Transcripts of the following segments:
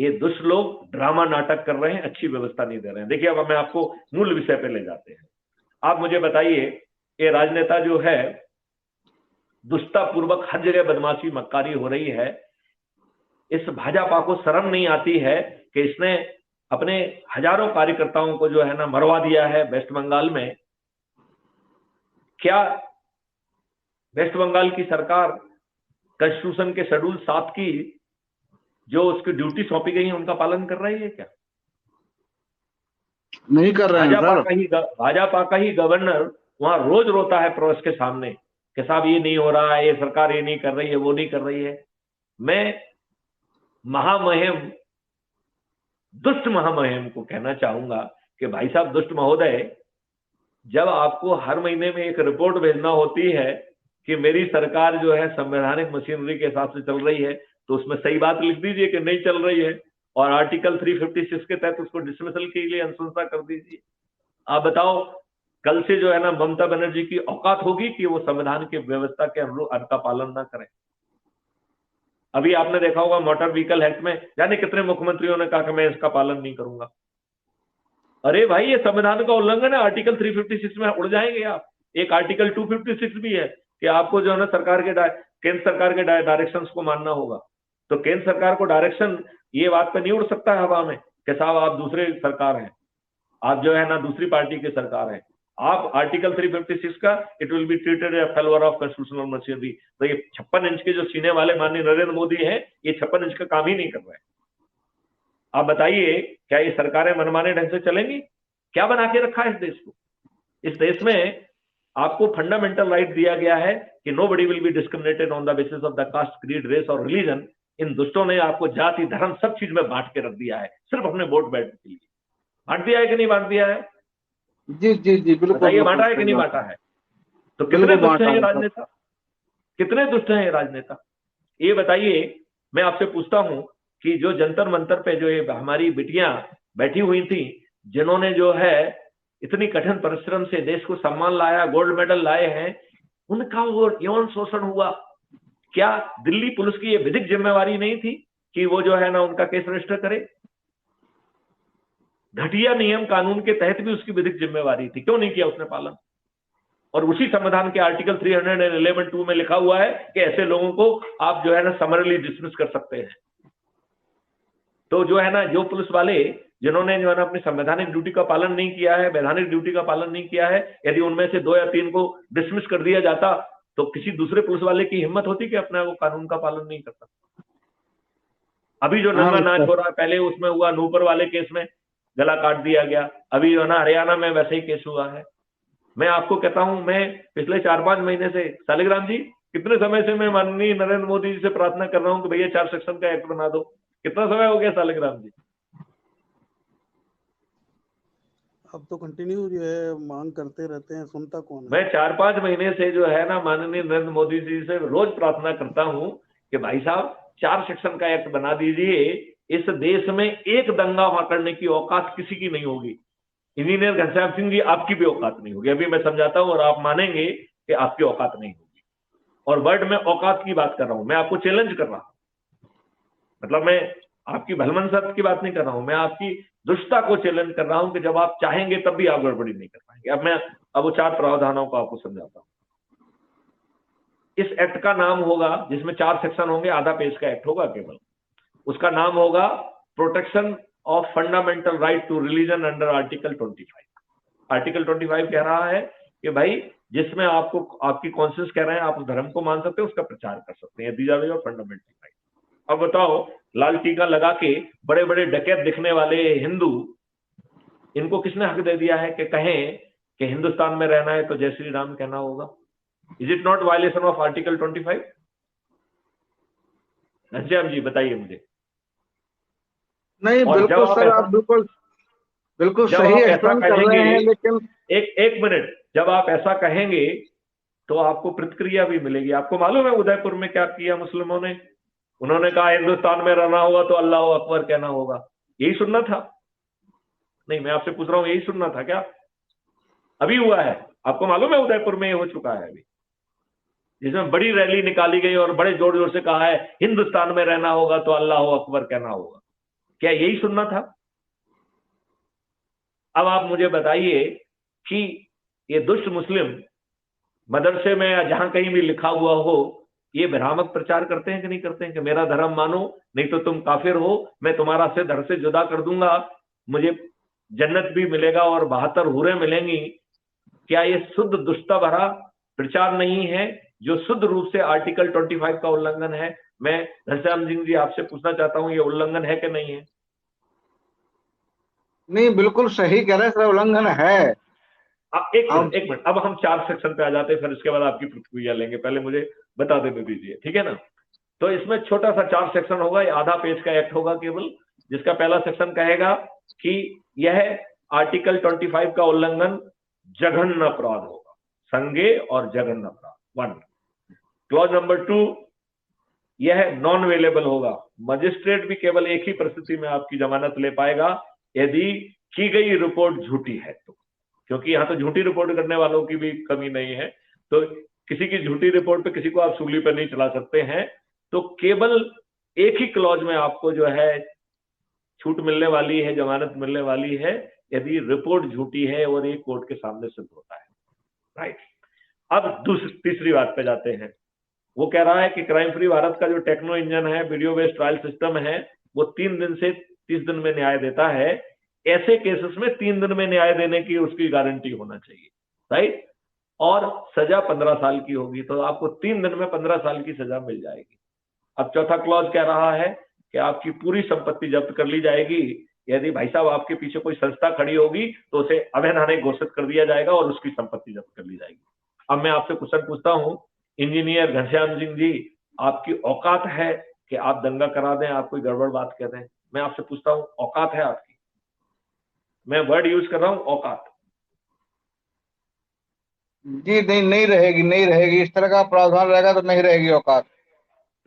ये दुष्ट लोग ड्रामा नाटक कर रहे हैं, अच्छी व्यवस्था नहीं दे रहे हैं। देखिए अब मैं आपको मूल विषय पे ले जाते हैं। आप मुझे बताइए, ये राजनेता जो है दुष्टता पूर्वक हर जगह बदमाशी मक्कारी हो रही है, इस भाजपा को शर्म नहीं आती है कि इसने अपने हजारों कार्यकर्ताओं को जो है ना मरवा दिया है वेस्ट बंगाल में। क्या वेस्ट बंगाल की सरकार कॉन्स्टिट्यूशन के शेड्यूल 7 की जो उसकी ड्यूटी सौंपी गई है उनका पालन कर रही है क्या? नहीं कर रहे हैं सर। भाजपा का ही गवर्नर वहां रोज रोता है प्रेस के सामने कि साहब ये नहीं हो रहा है, ये सरकार ये नहीं कर रही है, वो नहीं कर रही है। मैं महामहिम दुष्ट महामहिम को कहना चाहूंगा कि भाई साहब दुष्ट महोदय, जब आपको हर महीने में एक रिपोर्ट भेजना होती है कि मेरी सरकार जो है संवैधानिक मशीनरी के हिसाब से चल रही है, तो उसमें सही बात लिख दीजिए कि नहीं चल रही है, और आर्टिकल 356 के तहत उसको डिसमिसल के लिए अनुशंसा कर दीजिए। आप बताओ, कल से जो है ना ममता बनर्जी की औकात होगी कि वो संविधान की व्यवस्था के अनुरूप का पालन ना करें? अभी आपने देखा होगा मोटर व्हीकल एक्ट में जाने कितने मुख्यमंत्रियों ने कहा कि मैं इसका पालन नहीं करूंगा। अरे भाई, ये संविधान का उल्लंघन है। आर्टिकल 356 में उड़ जाएंगे आप। एक आर्टिकल 256 भी है कि आपको जो है ना केंद्र सरकार के डायरेक्शंस को मानना होगा। तो केंद्र सरकार को डायरेक्शन ये बात पे नहीं उड़ सकता है हवा में कि साहब आप दूसरे सरकार हैं, आप जो है ना दूसरी पार्टी की सरकार है। आप आर्टिकल 356 का it will be treated a failure of constitutional machinery. तो ये 56 इंच के जो सीने वाले माननीय नरेंद्र मोदी हैं, ये 56 इंच का काम ही नहीं कर रहे हैं। आप बताइए, क्या ये सरकारें मनमाने ढंग से चलेंगी? क्या बना के रखा है इस देश को? इस देश में आपको फंडामेंटल राइट दिया गया है कि nobody will be discriminated on the basis of the caste, creed, race और रिलीजन। इन दुष्टों ने आपको जाति धर्म सब चीज में बांट के रख दिया है, सिर्फ अपने वोट बैंक के लिए। बांट दिया है कि नहीं बांट दिया है? जी जी जी, बिल्कुल बताइए, बांटा है कि नहीं बांटा है? तो कितने दुष्ट हैं ये राजनेता? कितने दुष्ट हैं ये राजनेता? ये बताइए। मैं आपसे पूछता हूं कि जो जंतर मंतर पे जो ये हमारी बिटियां बैठी हुई थी, जिन्होंने जो है इतनी कठिन परिश्रम से देश को सम्मान लाया, गोल्ड मेडल लाए हैं, उनका वो यौन शोषण हुआ, क्या दिल्ली पुलिस की ये विधिक जिम्मेवारी नहीं थी कि वो जो है ना उनका केस रजिस्टर करे? घटिया नियम कानून के तहत भी उसकी विधिक जिम्मेवारी थी, क्यों नहीं किया उसने पालन? और उसी संविधान के आर्टिकल 311(2) में लिखा हुआ है कि ऐसे लोगों को आप जो है ना समरली डिसमिस कर सकते हैं। तो जो है ना जो पुलिस वाले जिन्होंने जो है ना अपनी संवैधानिक ड्यूटी का पालन नहीं किया है, वैधानिक ड्यूटी का पालन नहीं किया है, यदि उनमें से 2 या 3 को डिसमिस कर दिया जाता, तो किसी दूसरे पुलिस वाले की हिम्मत होती कि अपना वो कानून का पालन नहीं करता? अभी जो नंगा नाच हो रहा है, पहले उसमें हुआ नूपुर वाले केस में गला काट दिया गया, अभी जो है ना हरियाणा में वैसे ही केस हुआ है। मैं आपको कहता हूं, मैं पिछले 4-5 महीने से, शालिग्राम जी, कितने समय से मैं माननीय नरेंद्र मोदी जी से प्रार्थना कर रहा हूं कि भैया 4 सेक्शन का एक्ट बना दो। कितना समय हो गया शालिग्राम जी? अब तो कंटिन्यू जो है मांग करते रहते हैं, सुनता कौन है। मैं 4-5 महीने से जो है ना माननीय नरेंद्र मोदी जी से रोज प्रार्थना करता हूं कि भाई साहब 4 सेक्शन का एक्ट बना दीजिए। इस देश में एक दंगा वहां करने की औकात किसी की नहीं होगी। इंजीनियर घनश्याम सिंह जी, आपकी भी औकात नहीं होगी। अभी मैं समझाता हूं और आप मानेंगे कि आपकी औकात नहीं होगी। और वर्ड में औकात की बात कर रहा हूं, मैं आपको चैलेंज कर रहा हूं। मतलब मैं आपकी भलमनसाहत की बात नहीं कर रहा हूं, मैं आपकी दुष्टता को चैलेंज कर रहा हूं कि जब आप चाहेंगे तब भी आप गड़बड़ी नहीं कर पाएंगे। अब वो 4 प्रावधानों को आपको समझाता हूं। इस एक्ट का नाम होगा, जिसमें 4 सेक्शन होंगे, आधा पेज का एक्ट होगा केवल। उसका नाम होगा protection of fundamental right to religion under article 25। Article 25 कह रहा है कि भाई जिसमें आपको आपकी कॉन्शियस कह रहे हैं आप उस धर्म को मान सकते हैं, उसका प्रचार कर सकते हैं। These are your fundamental right. अब बताओ, लाल टीका लगा के बड़े बड़े डकैत दिखने वाले हिंदू, इनको किसने हक दे दिया है कि कहें कि हिंदुस्तान में रहना है तो जय श्री राम कहना होगा? Is it not violation of article 25? Ghanshyam ji बताइए मुझे। नहीं, बिल्कुल सर, आप बिल्कुल बिल्कुल सही एक्सप्लेन कर रहे हैं, लेकिन एक मिनट, जब आप ऐसा कहेंगे तो आपको प्रतिक्रिया भी मिलेगी। आपको मालूम है उदयपुर में क्या किया मुस्लिमों ने? उन्होंने कहा हिंदुस्तान में रहना होगा तो अल्लाह अकबर कहना होगा। यही सुनना था? नहीं, मैं आपसे पूछ रहा हूं, यही सुनना था क्या? अभी हुआ है, आपको मालूम है उदयपुर में हो चुका है अभी, जिसमें बड़ी रैली निकाली गई और बड़े जोर जोर से कहा है हिंदुस्तान में रहना होगा तो अल्लाह अकबर कहना होगा। क्या यही सुनना था? अब आप मुझे बताइए कि ये दुष्ट मुस्लिम मदरसे में या जहां कहीं भी लिखा हुआ हो, ये भ्रामक प्रचार करते हैं कि नहीं करते हैं कि मेरा धर्म मानो नहीं तो तुम काफिर हो, मैं तुम्हारा से धर से जुदा कर दूंगा, मुझे जन्नत भी मिलेगा और 72 हूरें मिलेंगी। क्या ये शुद्ध दुष्टता भरा प्रचार नहीं है जो शुद्ध रूप से आर्टिकल 25 का उल्लंघन है? मैं घनश्याम सिंह जी आपसे पूछना चाहता हूं, ये उल्लंघन है कि नहीं है? नहीं, बिल्कुल सही कह रहे हैं सर, उल्लंघन है। अब एक मिनट, अब हम 4 सेक्शन पे आ जाते हैं, फिर इसके बाद आपकी प्रतिक्रिया लेंगे, पहले मुझे बता देने दीजिए, ठीक है ना? तो इसमें छोटा सा 4 सेक्शन होगा, ये आधा पेज का एक्ट होगा केवल, जिसका पहला सेक्शन कहेगा कि यह आर्टिकल 25 का उल्लंघन जघन्य अपराध होगा, संज्ञेय और जघन्य अपराध। 1 क्लॉज नंबर 2, यह नॉन अवेलेबल होगा, मजिस्ट्रेट भी केवल एक ही परिस्थिति में आपकी जमानत ले पाएगा, यदि की गई रिपोर्ट झूठी है तो, क्योंकि यहां तो झूठी रिपोर्ट करने वालों की भी कमी नहीं है, तो किसी की झूठी रिपोर्ट पे किसी को आप सूली पर नहीं चला सकते हैं। तो केवल एक ही क्लॉज में आपको जो है छूट मिलने वाली है, जमानत मिलने वाली है, यदि रिपोर्ट झूठी है और ये कोर्ट के सामने सिद्ध होता है, राइट। अब तीसरी बात पे जाते हैं। वो कह रहा है कि क्राइम फ्री भारत का जो टेक्नो इंजन है, वीडियो बेस्ड ट्रायल सिस्टम है, वो 3 दिन से 30 दिन में न्याय देता है। ऐसे केसेस में 3 दिन में न्याय देने की उसकी गारंटी होना चाहिए, राइट। और सजा 15 साल की होगी, तो आपको 3 दिन में 15 साल की सजा मिल जाएगी। अब चौथा क्लॉज कह रहा है कि आपकी पूरी संपत्ति जब्त कर ली जाएगी। यदि भाई साहब आपके पीछे कोई संस्था खड़ी होगी तो उसे अवैधानिक घोषित कर दिया जाएगा और उसकी संपत्ति जब्त कर ली जाएगी। अब मैं आपसे क्वेश्चन पूछता हूं, इंजीनियर घनश्याम सिंह जी, आपकी औकात है कि आप दंगा करा दें, आप कोई गड़बड़ बात कह दें? मैं आपसे पूछता हूं, औकात है आपकी? मैं वर्ड यूज कर रहा हूं, औकात। जी नहीं, नहीं रहेगी, नहीं रहेगी, इस तरह का प्रावधान रहेगा तो नहीं रहेगी औकात।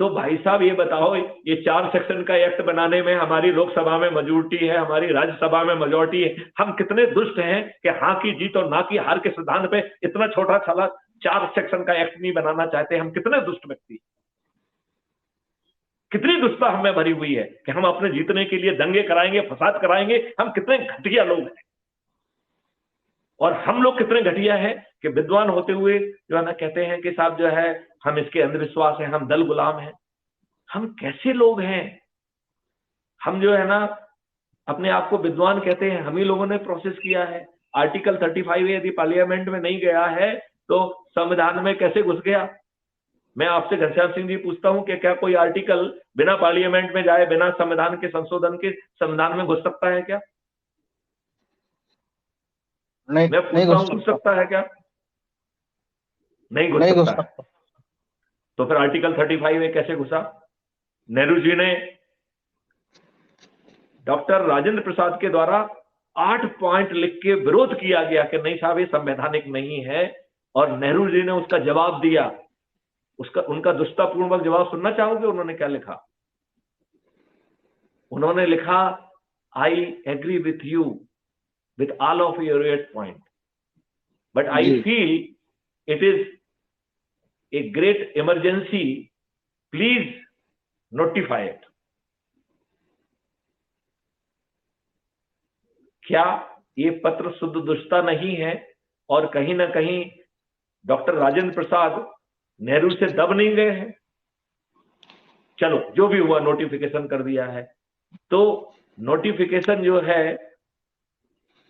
तो भाई साहब ये बताओ, ये 4 सेक्शन का एक्ट बनाने में हमारी लोकसभा में मेजोरिटी है, हमारी राज्यसभा में मेजोरिटी है, हम कितने दुष्ट हैं कि हाँ की जीत और ना की हार के सिद्धांत पे इतना छोटा छाला 4 सेक्शन का एक्ट नहीं बनाना चाहते? हम कितने दुष्ट व्यक्ति, कितनी दुष्टता हमें भरी हुई है कि हम अपने जीतने के लिए दंगे कराएंगे, फसाद कराएंगे। हम कितने घटिया लोग हैं, और हम लोग कितने घटिया हैं कि विद्वान होते हुए जो है ना कहते हैं कि साहब जो है हम इसके अंधविश्वास हैं, हम दल गुलाम हैं। हम कैसे लोग हैं? हम जो है ना अपने आप को विद्वान कहते हैं, हम ही लोगों ने प्रोसेस किया है। आर्टिकल 35 यदि पार्लियामेंट में नहीं गया है तो संविधान में कैसे घुस गया? मैं आपसे घनश्याम सिंह जी पूछता हूं कि क्या कोई आर्टिकल बिना पार्लियामेंट में जाए, बिना संविधान के संशोधन के संविधान में घुस सकता है क्या? नहीं, मैं पूछता हूं, घुस सकता है क्या? नहीं घुस सकता है। तो फिर आर्टिकल 35 में कैसे घुसा? नेहरू जी ने, डॉक्टर राजेंद्र प्रसाद के द्वारा 8 पॉइंट लिख के विरोध किया गया कि नहीं साहब ये संवैधानिक नहीं है, और नेहरू जी ने उसका जवाब दिया। उनका दुष्टतापूर्वक जवाब सुनना चाहोगे? उन्होंने क्या लिखा? उन्होंने लिखा, I agree with you with all of your 8 point, but I feel it is a great emergency, please notify it. क्या ये पत्र शुद्ध दुष्टता नहीं है? और कहीं ना कहीं डॉक्टर राजेंद्र प्रसाद नेहरू से दब नहीं गए हैं? चलो जो भी हुआ, नोटिफिकेशन कर दिया है। तो नोटिफिकेशन जो है,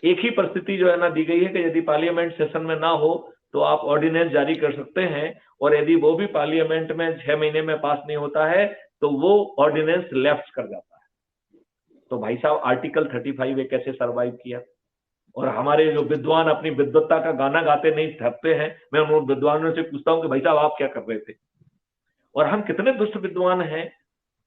एक ही परिस्थिति जो है ना दी गई है कि यदि पार्लियामेंट सेशन में ना हो तो आप ऑर्डिनेंस जारी कर सकते हैं, और यदि वो भी पार्लियामेंट में 6 महीने में पास नहीं होता है तो वो ऑर्डिनेंस लेफ्ट कर जाता है। तो भाई साहब आर्टिकल 35 कैसे सरवाइव किया? और हमारे जो विद्वान अपनी विद्वत्ता का गाना गाते नहीं थकते हैं, मैं उन विद्वानों से पूछता हूं कि भाई साहब आप क्या कर रहे थे? और हम कितने दुष्ट विद्वान हैं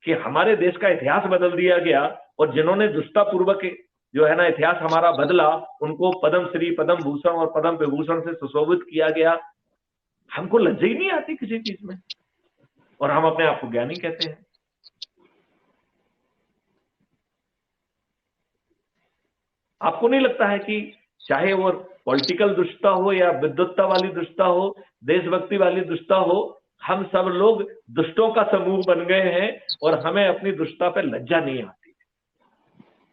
कि हमारे देश का इतिहास बदल दिया गया, और जिन्होंने दुष्टतापूर्वक जो है ना इतिहास हमारा बदला, उनको पद्म श्री, पद्म भूषण और पद्म विभूषण से सुशोभित किया गया। हमको लज्जा ही नहीं आती किसी चीज में, और हम अपने आप को ज्ञानी कहते हैं। आपको नहीं लगता है कि चाहे वो पॉलिटिकल दुष्टता हो या विद्वत्ता वाली दुष्टता हो, देशभक्ति वाली दुष्टता हो, हम सब लोग दुष्टों का समूह बन गए हैं और हमें अपनी दुष्टता पे लज्जा नहीं आती?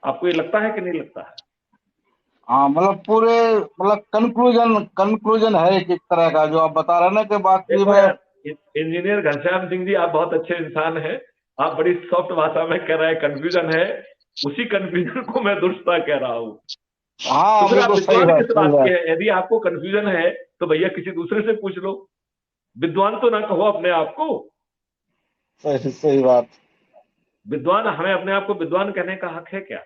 आपको ये लगता है कि नहीं लगता है? हाँ, मतलब पूरे, मतलब कंक्लूजन है एक एक तरह का जो आप बता रहे हैं ना, कि बाकी देखो में। यार, इंजीनियर घनश्याम सिंह जी, आप बहुत अच्छे इंसान हैं। आप बड़ी सॉफ्ट भाषा में कह रहे हैं कंफ्यूजन है, उसी कंफ्यूजन को मैं दुरुस्तता कह रहा हूं। तो हाँ फिर आप बिल्कुल सही विद्वान बात, किस सही बात के बात। हैं? यदि आपको कंफ्यूजन है तो भैया किसी दूसरे से पूछ लो, विद्वान तो ना कहो अपने आप को। सही सही बात। विद्वान, हमें अपने आप को विद्वान कहने का हक है क्या?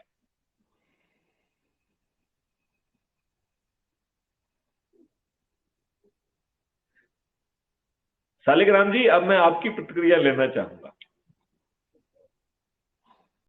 शालिग्राम जी, अब मैं आपकी प्रतिक्रिया लेना चाहूंगा।